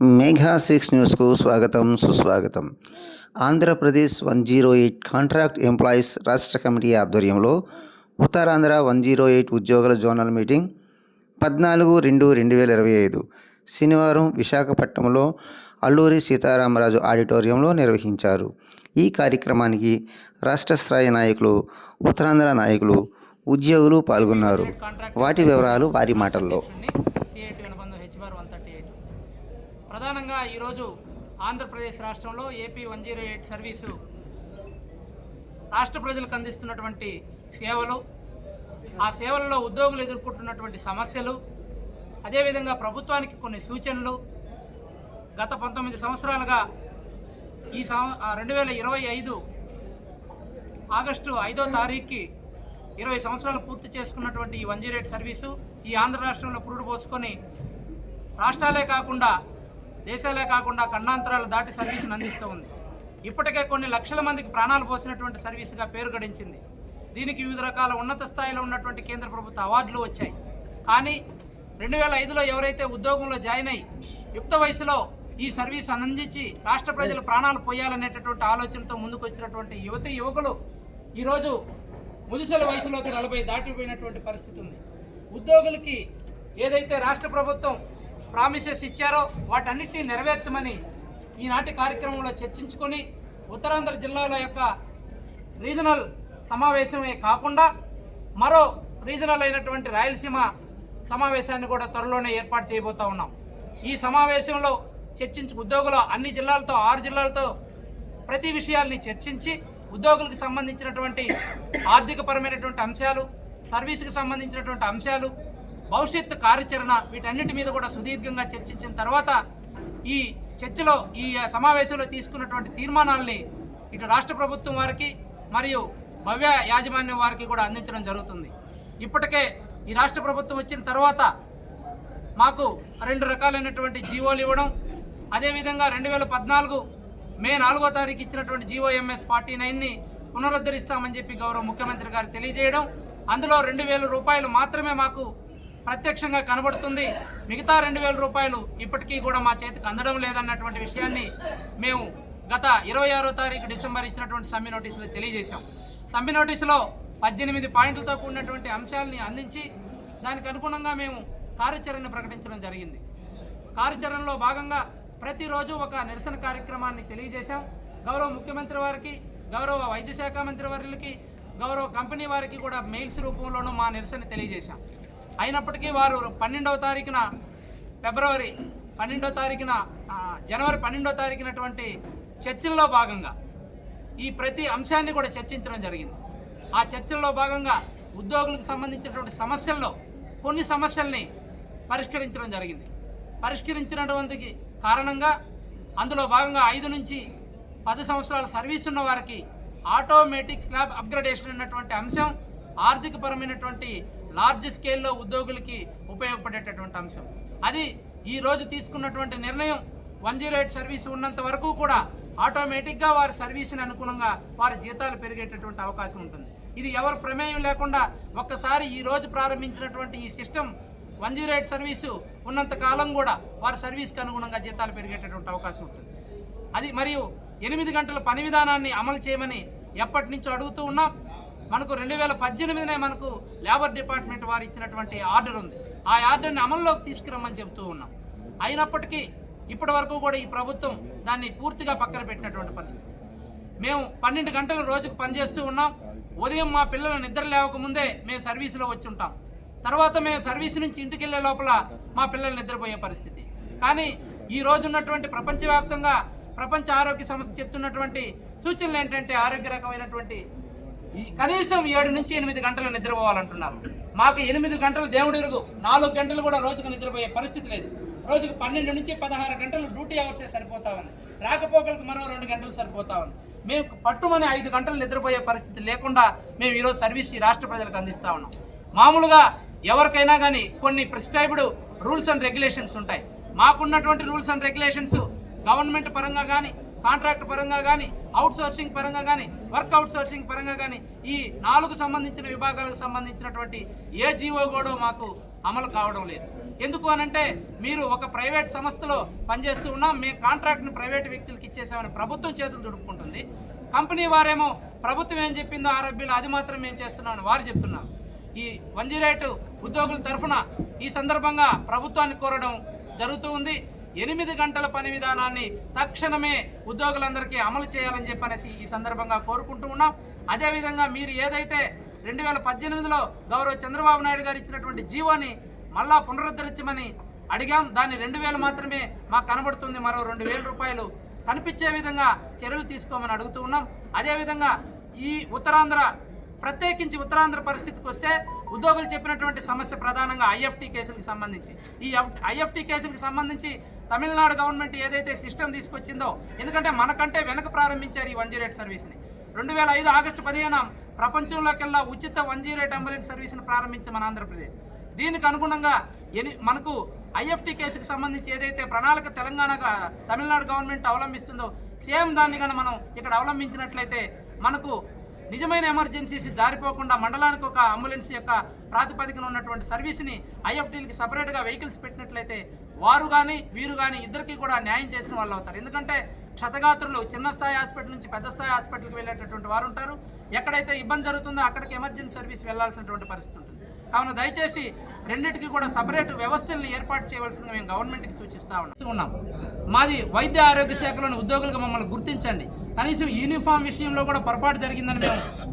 మేఘా 6 న్యూస్కు స్వాగతం సుస్వాగతం. ఆంధ్రప్రదేశ్ 108 కాంట్రాక్ట్ ఎంప్లాయీస్ రాష్ట్ర కమిటీ ఆధ్వర్యంలో ఉత్తరాంధ్ర 108 ఉద్యోగుల జోనల్ మీటింగ్ 14/2/2025 శనివారం విశాఖపట్నంలో అల్లూరి సీతారామరాజు ఆడిటోరియంలో నిర్వహించారు. ఈ కార్యక్రమానికి రాష్ట్ర స్థాయి నాయకులు, ఉత్తరాంధ్ర నాయకులు, ఉద్యోగులు పాల్గొన్నారు. వాటి వివరాలు వారి మాటల్లో. ప్రధానంగా ఈరోజు ఆంధ్రప్రదేశ్ రాష్ట్రంలో ఏపీ 108 సర్వీసు రాష్ట్ర ప్రజలకు అందిస్తున్నటువంటి సేవలు, ఆ సేవలలో ఉద్యోగులు ఎదుర్కొంటున్నటువంటి సమస్యలు, అదేవిధంగా ప్రభుత్వానికి కొన్ని సూచనలు, గత 19 సంవత్సరాలుగా ఈ 2025 ఆగస్టు 5వ తారీఖుకి 20 సంవత్సరాలు పూర్తి చేసుకున్నటువంటి ఈ 108 సర్వీసు ఈ ఆంధ్ర రాష్ట్రంలో పురుడు పోసుకొని రాష్ట్రాలే కాకుండా దేశాలే కాకుండా ఖండాంతరాలు దాటి సర్వీసును అందిస్తూ ఉంది. ఇప్పటికే కొన్ని లక్షల మందికి ప్రాణాలు పోసినటువంటి సర్వీసుగా పేరు గడించింది. దీనికి వివిధ రకాల ఉన్నత స్థాయిలో ఉన్నటువంటి కేంద్ర ప్రభుత్వ అవార్డులు వచ్చాయి. కానీ 2005లో ఎవరైతే ఉద్యోగంలో జాయిన్ అయ్యి యుక్త వయసులో ఈ సర్వీస్ అందించి రాష్ట్ర ప్రజలు ప్రాణాలు పోయాలనేటటువంటి ఆలోచనతో ముందుకు వచ్చినటువంటి యువకులు ఈరోజు ముదుసల వయసులోకి 40 దాటిపోయినటువంటి పరిస్థితి ఉంది. ఉద్యోగులకి ఏదైతే రాష్ట్ర ప్రభుత్వం ప్రామిసెస్ ఇచ్చారో వాటన్నిటినీ నెరవేర్చమని ఈనాటి కార్యక్రమంలో చర్చించుకొని ఉత్తరాంధ్ర జిల్లాల యొక్క రీజనల్ సమావేశమే కాకుండా మరో రీజనల్ అయినటువంటి రాయలసీమ సమావేశాన్ని కూడా త్వరలోనే ఏర్పాటు చేయబోతా ఉన్నాం. ఈ సమావేశంలో ఉద్యోగుల అన్ని జిల్లాలతో 6 జిల్లాలతో ప్రతి విషయాల్ని చర్చించి ఉద్యోగులకు సంబంధించినటువంటి ఆర్థికపరమైనటువంటి అంశాలు, సర్వీసుకు సంబంధించినటువంటి అంశాలు, భవిష్యత్తు కార్యాచరణ వీటన్నిటి మీద కూడా సుదీర్ఘంగా చర్చించిన తర్వాత ఈ చర్చలో ఈ సమావేశంలో తీసుకున్నటువంటి తీర్మానాలని ఇటు రాష్ట్ర ప్రభుత్వం వారికి మరియు భవ్య యాజమాన్యం వారికి కూడా అందించడం జరుగుతుంది. ఇప్పటికే ఈ రాష్ట్ర ప్రభుత్వం వచ్చిన తర్వాత మాకు 2 రకాలైనటువంటి జీవోలు ఇవ్వడం, అదేవిధంగా 2014 మే 4వ తారీఖు ఇచ్చినటువంటి GOMS 49ని పునరుద్ధరిస్తామని చెప్పి గౌరవ ముఖ్యమంత్రి గారు తెలియజేయడం, అందులో 2,000 రూపాయలు మాత్రమే మాకు ప్రత్యక్షంగా కనబడుతుంది, మిగతా 2,000 రూపాయలు ఇప్పటికీ కూడా మా చేతికి అందడం లేదన్నటువంటి విషయాన్ని మేము గత 26వ తారీఖు డిసెంబర్ ఇచ్చినటువంటి సమ్మె నోటీసులో తెలియజేశాం. సమ్మె నోటీసులో 18 పాయింట్లతో కూడినటువంటి అంశాలని అందించి దానికి అనుగుణంగా మేము కార్యాచరణ ప్రకటించడం జరిగింది. కార్యాచరణలో భాగంగా ప్రతిరోజు ఒక నిరసన కార్యక్రమాన్ని తెలియజేశాం. గౌరవ ముఖ్యమంత్రి వారికి, గౌరవ వైద్య శాఖ మంత్రి వర్యులకి, గౌరవ కంపెనీ వారికి కూడా మెయిల్స్ రూపంలోనూ మా నిరసన తెలియజేశాం. అయినప్పటికీ వారు 12వ తారీఖున జనవరి 12వ తారీఖునటువంటి చర్చల్లో భాగంగా ఈ ప్రతి అంశాన్ని కూడా చర్చించడం జరిగింది. ఆ చర్చల్లో భాగంగా ఉద్యోగులకు సంబంధించినటువంటి సమస్యల్లో కొన్ని సమస్యల్ని పరిష్కరించడం జరిగింది. పరిష్కరించినటువంటి కారణంగా అందులో భాగంగా 5 నుంచి 10 సంవత్సరాల సర్వీస్ ఉన్న వారికి ఆటోమేటిక్ స్లాబ్ అప్గ్రేడేషన్ అన్నటువంటి అంశం ఆర్థికపరమైనటువంటి లార్జ్ స్కేల్లో ఉద్యోగులకి ఉపయోగపడేటటువంటి అంశం. అది ఈరోజు తీసుకున్నటువంటి నిర్ణయం 108 సర్వీసు ఉన్నంత వరకు కూడా ఆటోమేటిక్గా వారి సర్వీస్ని అనుగుణంగా వారి జీతాలు పెరిగేటటువంటి అవకాశం ఉంటుంది. ఇది ఎవరు ప్రమేయం లేకుండా ఒక్కసారి ఈరోజు ప్రారంభించినటువంటి ఈ సిస్టమ్ 108 సర్వీసు ఉన్నంత కాలం కూడా వారి సర్వీస్కి అనుగుణంగా జీతాలు పెరిగేటటువంటి అవకాశం ఉంటుంది. అది మరియు 8 గంటల పని విధానాన్ని అమలు చేయమని ఎప్పటి నుంచో అడుగుతూ ఉన్నాం. మనకు 2018 మనకు లేబర్ డిపార్ట్మెంట్ వారు ఇచ్చినటువంటి ఆర్డర్ ఉంది. ఆ ఆర్డర్ని అమల్లోకి తీసుకురమ్మని చెబుతూ ఉన్నాం. అయినప్పటికీ ఇప్పటి వరకు కూడా ఈ ప్రభుత్వం దాన్ని పూర్తిగా పక్కన పెట్టినటువంటి పరిస్థితి. మేము 12 గంటలు రోజుకు పనిచేస్తూ ఉన్నాం. ఉదయం మా పిల్లలు నిద్ర లేవకముందే మేము సర్వీసులో వచ్చి ఉంటాం. తర్వాత మేము సర్వీసు నుంచి ఇంటికి వెళ్ళే లోపల మా పిల్లలు నిద్రపోయే పరిస్థితి. కానీ ఈ రోజు ఉన్నటువంటి ప్రపంచవ్యాప్తంగా ప్రపంచ ఆరోగ్య సంస్థ చెప్తున్నటువంటి సూచనలు ఏంటంటే ఆరోగ్య రకమైనటువంటి కనీసం 7 నుంచి 8 గంటలు నిద్రపోవాలంటున్నారు. మాకు 8 గంటలు దేవుడు ఎరుగు, 4 గంటలు కూడా రోజుకు నిద్రపోయే పరిస్థితి లేదు. రోజుకు 12 నుంచి 16 గంటలు డ్యూటీ అవర్సే సరిపోతామని, రాకపోకలకు మరో 2 గంటలు సరిపోతామని మేము పట్టుమని 5 గంటలు నిద్రపోయే పరిస్థితి లేకుండా మేము ఈరోజు సర్వీస్ ఈ రాష్ట్ర ప్రజలకు అందిస్తూ ఉన్నాం. మామూలుగా ఎవరికైనా కానీ కొన్ని ప్రిస్క్రైబ్డ్ రూల్స్ అండ్ రెగ్యులేషన్స్ ఉంటాయి. మాకున్నటువంటి రూల్స్ అండ్ రెగ్యులేషన్స్ గవర్నమెంట్ పరంగా కానీ, కాంట్రాక్ట్ పరంగా కానీ, అవుట్ సోర్సింగ్ పరంగా కానీ వర్క్ అవుట్ సోర్సింగ్ పరంగా కానీ ఈ 4 సంబంధించిన విభాగాలకు సంబంధించినటువంటి ఏ జీవో కూడా మాకు అమలు కావడం లేదు. ఎందుకు అనంటే మీరు ఒక ప్రైవేట్ సంస్థలో పనిచేస్తూ ఉన్నాం, మేము కాంట్రాక్ట్ని ప్రైవేట్ వ్యక్తులకు ఇచ్చేసామని ప్రభుత్వం చేతులు దుడుపుకుంటుంది. కంపెనీ వారేమో ప్రభుత్వం ఏం చెప్పిందో ఆర్ఎఫ్బీలో అది మాత్రం మేము చేస్తున్నామని వారు చెప్తున్నారు. ఈ 108 ఉద్యోగుల తరఫున ఈ సందర్భంగా ప్రభుత్వాన్ని కోరడం జరుగుతూ ఉంది. 8 గంటల పని విధానాన్ని తక్షణమే ఉద్యోగులందరికీ అమలు చేయాలని చెప్పనేసి ఈ సందర్భంగా కోరుకుంటూ ఉన్నాం. అదేవిధంగా మీరు ఏదైతే 2018లో గౌరవ చంద్రబాబు నాయుడు గారు ఇచ్చినటువంటి జీవోని మళ్ళా పునరుద్ధరించమని అడిగాం. దాన్ని 2000 మాత్రమే మాకు కనబడుతుంది, మరో 2000 రూపాయలు కనిపించే విధంగా చర్యలు తీసుకోమని అడుగుతూ ఉన్నాం. అదేవిధంగా ఈ ఉత్తరాంధ్ర, ప్రత్యేకించి ఉత్తరాంధ్ర పరిస్థితికి వస్తే ఉద్యోగులు చెప్పినటువంటి సమస్య ప్రధానంగా ఐఎఫ్టీ కేసులకు సంబంధించి. ఈ ఐఎఫ్టీ కేసులకు సంబంధించి తమిళనాడు గవర్నమెంట్ ఏదైతే సిస్టమ్ తీసుకొచ్చిందో, ఎందుకంటే మనకంటే వెనక ప్రారంభించారు ఈ 108 సర్వీస్ని. 2005 ఆగస్టు 15 ప్రపంచంలోకెల్లా ఉచిత 108 అంబులెన్స్ సర్వీస్ని ప్రారంభించి మన ఆంధ్రప్రదేశ్. దీనికి అనుగుణంగా మనకు ఐఎఫ్టీ కేసుకు సంబంధించి ఏదైతే ప్రణాళిక తమిళనాడు గవర్నమెంట్ అవలంబిస్తుందో సేమ్ దాన్ని కానీ మనం ఇక్కడ అవలంబించినట్లయితే మనకు నిజమైన ఎమర్జెన్సీస్ జారిపోకుండా మండలానికి ఒక అంబులెన్స్ యొక్క ప్రాతిపదికన ఉన్నటువంటి సర్వీస్ని ఐఎఫ్టీలకి సపరేట్గా వెహికల్స్ పెట్టినట్లయితే వారు కానీ వీరు కానీ ఇద్దరికి కూడా న్యాయం చేసిన వాళ్ళు అవుతారు. ఎందుకంటే క్షతగాత్రులు చిన్న స్థాయి హాస్పిటల్ నుంచి పెద్ద స్థాయి హాస్పిటల్కి వెళ్ళేటటువంటి వారు ఉంటారు. ఎక్కడైతే ఇబ్బంది జరుగుతుందో అక్కడికి ఎమర్జెన్సీ సర్వీస్ వెళ్లాల్సినటువంటి పరిస్థితి ఉంటుంది. కావున దయచేసి రెండింటికి కూడా సపరేట్ వ్యవస్థల్ని ఏర్పాటు చేయవలసిందిగా మేము గవర్నమెంట్కి సూచిస్తూ ఉన్నాం. మాది వైద్య ఆరోగ్య శాఖలోని ఉద్యోగులుగా మమ్మల్ని గుర్తించండి. కనీసం యూనిఫామ్ విషయంలో కూడా పొరపాటు జరిగిందని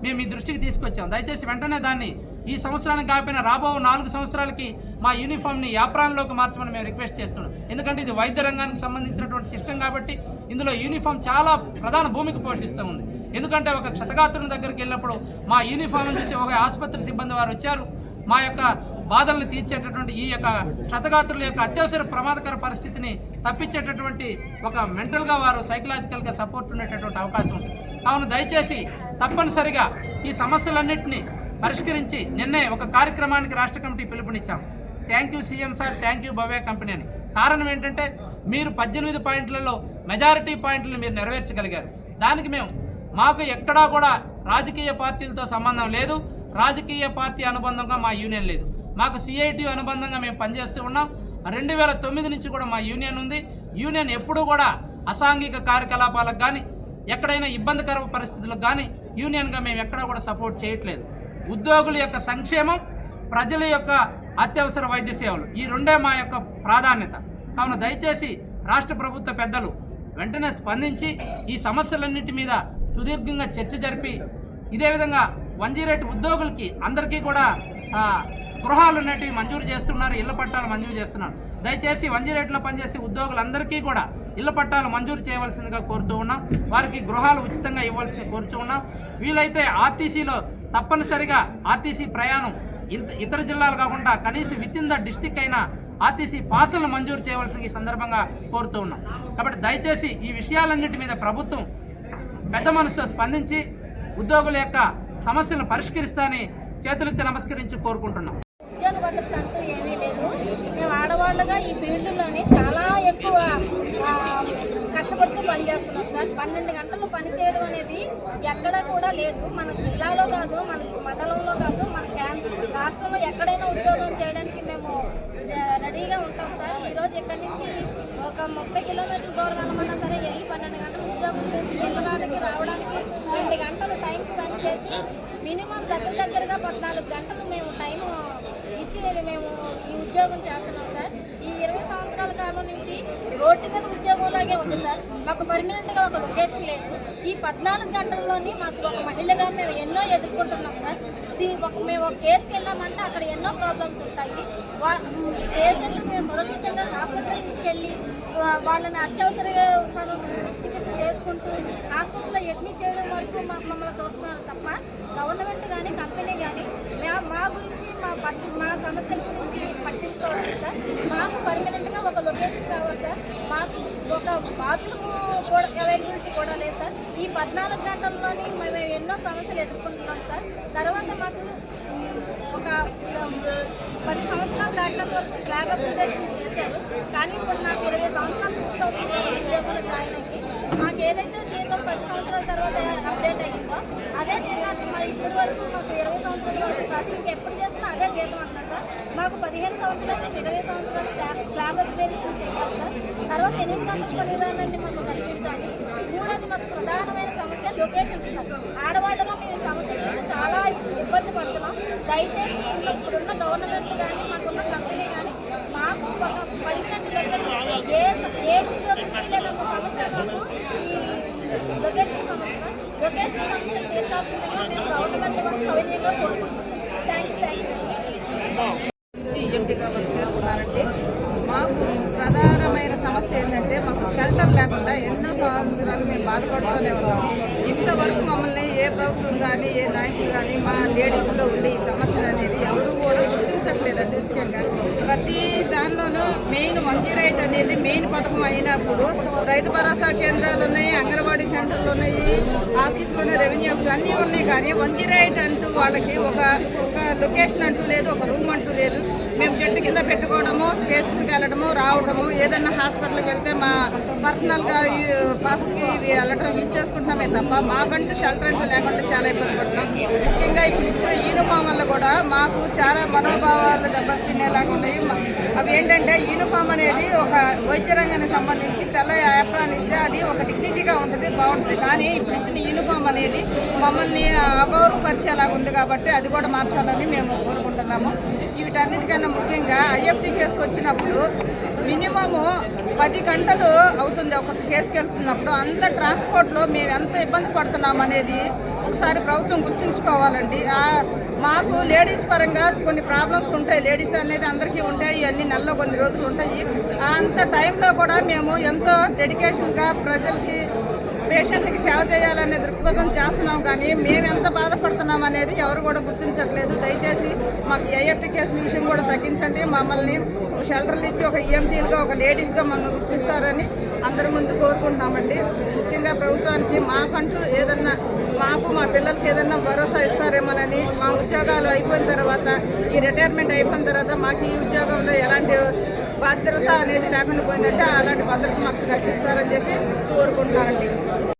మేము మీ దృష్టికి తీసుకొచ్చాం. దయచేసి వెంటనే దాన్ని ఈ సంవత్సరానికి కాకపోయినా రాబో 4 సంవత్సరాలకి మా యూనిఫామ్ని యాప్రాన్లోకి మార్చమని మేము రిక్వెస్ట్ చేస్తున్నాం. ఎందుకంటే ఇది వైద్య రంగానికి సంబంధించినటువంటి సిస్టమ్ కాబట్టి ఇందులో యూనిఫామ్ చాలా ప్రధాన భూమిక పోషిస్తూ ఉంది. ఎందుకంటే ఒక క్షతగాత్రుని దగ్గరికి వెళ్ళినప్పుడు మా యూనిఫామ్ చూసి ఒక ఆసుపత్రి సిబ్బంది వారు వచ్చారు, మా యొక్క బాధలను తీర్చేటటువంటి ఈ యొక్క క్షతగాత్రుల యొక్క అత్యవసర ప్రమాదకర పరిస్థితిని తప్పించేటటువంటి ఒక మెంటల్గా వారు సైకలాజికల్గా సపోర్ట్ ఉండేటటువంటి అవకాశం ఉంది. కావున దయచేసి తప్పనిసరిగా ఈ సమస్యలన్నింటినీ పరిష్కరించి నిన్నే ఒక కార్యక్రమానికి రాష్ట్ర కమిటీ పిలుపునిచ్చాం. Thank you CM sir, thank you Bhavya company అని. కారణం ఏంటంటే మీరు 18 పాయింట్లలో మెజారిటీ పాయింట్లను మీరు నెరవేర్చగలిగారు. దానికి మాకు ఎక్కడా కూడా రాజకీయ పార్టీలతో సంబంధం లేదు, రాజకీయ పార్టీ అనుబంధంగా మా యూనియన్ లేదు. మాకు సిఐటి అనుబంధంగా మేము పనిచేస్తూ ఉన్నాం. 2009 నుంచి కూడా మా యూనియన్ ఉంది. యూనియన్ ఎప్పుడూ కూడా అసాంఘిక కార్యకలాపాలకు కానీ ఎక్కడైనా ఇబ్బందికర పరిస్థితులకు కానీ యూనియన్గా మేము ఎక్కడా కూడా సపోర్ట్ చేయట్లేదు. ఉద్యోగుల యొక్క సంక్షేమం, ప్రజల యొక్క అత్యవసర వైద్య సేవలు, ఈ రెండే మా యొక్క ప్రాధాన్యత. కావున దయచేసి రాష్ట్ర ప్రభుత్వ పెద్దలు వెంటనే స్పందించి ఈ సమస్యలన్నిటి మీద సుదీర్ఘంగా చర్చ జరిపి ఇదే విధంగా 108 ఉద్యోగులకి అందరికీ కూడా గృహాలు అనేటివి మంజూరు చేస్తున్నారు, ఇళ్ల పట్టాలు మంజూరు చేస్తున్నారు. దయచేసి 108లో పనిచేసే ఉద్యోగులందరికీ కూడా ఇళ్ల పట్టాలు మంజూరు చేయవలసిందిగా కోరుతూ ఉన్నాం. వారికి గృహాలు ఉచితంగా ఇవ్వాల్సింది కోరుతూ ఉన్నాం. వీలైతే ఆర్టీసీలో తప్పనిసరిగా ఆర్టీసీ ప్రయాణం ఇతర జిల్లాలు కాకుండా కనీసం విత్ ఇన్ ద డిస్టిక్ అయినా ఆర్టీసీ పాసులను మంజూరు చేయవలసింది ఈ సందర్భంగా కోరుతూ ఉన్నాం. కాబట్టి దయచేసి ఈ విషయాలన్నింటి మీద ప్రభుత్వం పెద్ద మనసుతో స్పందించి ఉద్యోగుల యొక్క సమస్యలను పరిష్కరిస్తానని చేతులెత్తి నమస్కరించి కోరుకుంటున్నాం. ఉద్యోగ భద్రత అంటూ ఏమీ లేదు. మేము ఆడవాళ్ళుగా ఈ ఫీల్డ్లోనే చాలా ఎక్కువ కష్టపడుతూ పనిచేస్తున్నాం సార్. 12 గంటలు పనిచేయడం అనేది ఎక్కడా కూడా లేదు. మన జిల్లాలో కాదు, మన మండలంలో కాదు, మన రాష్ట్రంలో ఎక్కడైనా ఉద్యోగం చేయడానికి మేము రెడీగా ఉంటాం సార్. ఈరోజు ఇక్కడి నుంచి ఒక 30 కిలోమీటర్ల దూరం అనమన్నా సరే వెళ్ళి 12 గంటలు ఉద్యోగం చేసి వెళ్ళడానికి రావడానికి 2 గంటలు టైం స్పెండ్ చేసి మినిమం దగ్గరగా 14 గంటలు మేము టైం ఇచ్చి మేము ఈ ఉద్యోగం చేస్తున్నాం సార్. ఈ 20 సంవత్సరాల కాలం నుంచి రోడ్డు మీద ఉద్యోగంలాగే ఉంది సార్. మాకు పర్మనెంట్గా ఒక లొకేషన్ లేదు. ఈ 14 గంటల్లోని మాకు ఒక మహిళగా మేము ఎన్నో ఎదుర్కొంటున్నాం సార్. మేము ఒక కేసుకి వెళ్ళామంటే అక్కడ ఎన్నో ప్రాబ్లమ్స్ ఉంటాయి. పేషెంట్ మేము సురక్షితంగా హాస్పిటల్ తీసుకెళ్ళి వాళ్ళని అత్యవసర చికిత్స చేసుకుంటూ హాస్పిటల్లో అడ్మిట్ చేయడం వరకు మమ్మల్ని చూస్తున్నారు తప్ప గవర్నమెంట్ కానీ కంపెనీ కానీ మా గురించి మా సమస్యల గురించి పట్టించుకోవాలి సార్. మాకు పర్మనెంట్గా ఒక లొకేషన్ కావాలి సార్. మాకు ఒక బాత్రూమ్ కూడా అవైలబిలిటీ కూడా లేదు సార్. ఈ 14 గంటల్లోని మేము ఎన్నో సమస్యలు ఎదుర్కొంటున్నాం సార్. తర్వాత మాకు ఒక 10 సంవత్సరాలు దాటినంత వరకు స్లాబ్ అప్లికేషన్ చేశారు. కానీ ఇప్పుడు నాకు 20 సంవత్సరాలు పూర్తి అవుతుంది సార్ ఉద్యోగంలో జాయిన్ అయ్యి. మాకు ఏదైతే జీతం 10 సంవత్సరాల తర్వాత అప్డేట్ అయ్యిందో అదే జీతాన్ని మరి ఇప్పటి వరకు మాకు 20 సంవత్సరాల వరకు కాదు ఇంకెప్పుడు చేసినా అదే జీతం అంటున్నారు సార్. మాకు 15 సంవత్సరాలు 20 సంవత్సరాలు స్లాబ్ అప్గ్రేడేషన్ చేయాలి సార్. తర్వాత 8 గంటల పని విధానాన్ని మాకు కల్పించాలి. మూడోది మాకు ప్రధానమైన సమస్య లొకేషన్స్ సార్. ఆడవాళ్ళగా మేము ఈ సమస్య గురించి చాలా ఇబ్బంది పడుతున్నాం. దయచేసి ఇప్పుడున్న గవర్నమెంట్ కానీ మాకున్న కంపెనీ కానీ మాకు ఒక పర్మనెంట్ లొకేషన్ ఏ ఉద్యోగం లేనంత సమస్య మాకు ఈ లొకేషన్ సమస్య తీర్చాల్సిందిగా మేము గవర్నమెంట్ మాకు సౌజన్యంగా కోరుకుంటున్నాం. Thank you. ఎంపీగా వర్క్ చేస్తున్నారంటే మాకు ప్రధానమైన సమస్య ఏంటంటే మాకు షెల్టర్ లేకుండా ఎన్నో సంవత్సరాలు మేము బాధపడుతూనే ఉన్నాం. ఇంతవరకు మమ్మల్ని ఏ ప్రభుత్వం కానీ ఏ నాయకులు కానీ మా లేడీస్లో ఉండే ఈ సమస్యలు అనేది ఎవరు కూడా గుర్తించట్లేదండి. ముఖ్యంగా ప్రతి దానిలోనూ మెయిన్ 108 అనేది మెయిన్ పథకం అయినప్పుడు రైతు భరోసా కేంద్రాలు ఉన్నాయి, అంగన్వాడీ సెంటర్లు ఉన్నాయి, ఆఫీసులు ఉన్నాయి, రెవెన్యూ ఆఫీస్ అన్నీ ఉన్నాయి. కానీ 108 అంటూ వాళ్ళకి ఒక లొకేషన్ అంటూ లేదు, ఒక రూమ్ అంటూ లేదు. మేము చెట్టు కింద పెట్టుకోవడము, కేసులకు వెళ్ళడము, రావడము, ఏదైనా హాస్పిటల్కి వెళ్తే మా పర్సనల్గా పాస్కి వెళ్ళడం యూజ్ చేసుకుంటున్నామే తప్ప మాకంటూ షెల్టర్ అంటూ లేకుండా చాలా ఇబ్బంది పడుతున్నాం. ముఖ్యంగా ఇప్పుడు ఇచ్చిన యూనిఫామ్ వల్ల కూడా మాకు చాలా మనోభావాలు దెబ్బతినేలాగా ఉన్నాయి. అవి ఏంటంటే యూనిఫామ్ అనేది ఒక వైద్య రంగానికి సంబంధించి తెల్ల యాప్రాన్ ఇస్తే అది ఒక డిగ్నిటీగా ఉంటుంది, బాగుంటుంది. కానీ ఇప్పుడు ఇచ్చిన యూనిఫామ్ అనేది మమ్మల్ని అగౌరవపరిచేలాగా ఉంది కాబట్టి అది కూడా మార్చాలని మేము కోరుకుంటున్నాము. వీటన్నిటికన్నా ముఖ్యంగా ఐఎఫ్టీ కేసుకు వచ్చినప్పుడు మినిమము 10 గంటలు అవుతుంది ఒక కేసుకి వెళ్తున్నప్పుడు. అంత ట్రాన్స్పోర్ట్లో మేము ఎంత ఇబ్బంది పడుతున్నాం అనేది ఒకసారి ప్రభుత్వం గుర్తుంచుకోవాలండి. మాకు లేడీస్ పరంగా కొన్ని ప్రాబ్లమ్స్ ఉంటాయి, లేడీస్ అనేది అందరికీ ఉంటాయి, ఇవన్నీ నెలలో కొన్ని రోజులు ఉంటాయి. అంత టైంలో కూడా మేము ఎంతో డెడికేషన్గా ప్రజలకి పేషెంట్లకి సేవ చేయాలనే దృక్పథం చేస్తున్నాం. కానీ మేము ఎంత బాధపడుతున్నాం అనేది ఎవరు కూడా గుర్తించట్లేదు. దయచేసి మాకు ఐఎఫ్టీ కేసుల విషయం కూడా తగ్గించండి. మమ్మల్ని ఒక షెల్టర్లు ఇచ్చి ఒక ఈఎంటీలుగా ఒక లేడీస్గా మమ్మల్ని గుర్తిస్తారని అందరి ముందు కోరుకుంటున్నామండి. ముఖ్యంగా ప్రభుత్వానికి మాకంటూ ఏదన్నా మాకు మా పిల్లలకి ఏదన్నా భరోసా ఇస్తారేమోనని, మా ఉద్యోగాలు అయిపోయిన తర్వాత ఈ రిటైర్మెంట్ అయిపోయిన తర్వాత మాకు ఈ ఉద్యోగంలో ఎలాంటి భద్రత అనేది లేకుండా పోయిందంటే అలాంటి భద్రత మాకు కల్పిస్తారని చెప్పి కోరుకుంటున్నానండి.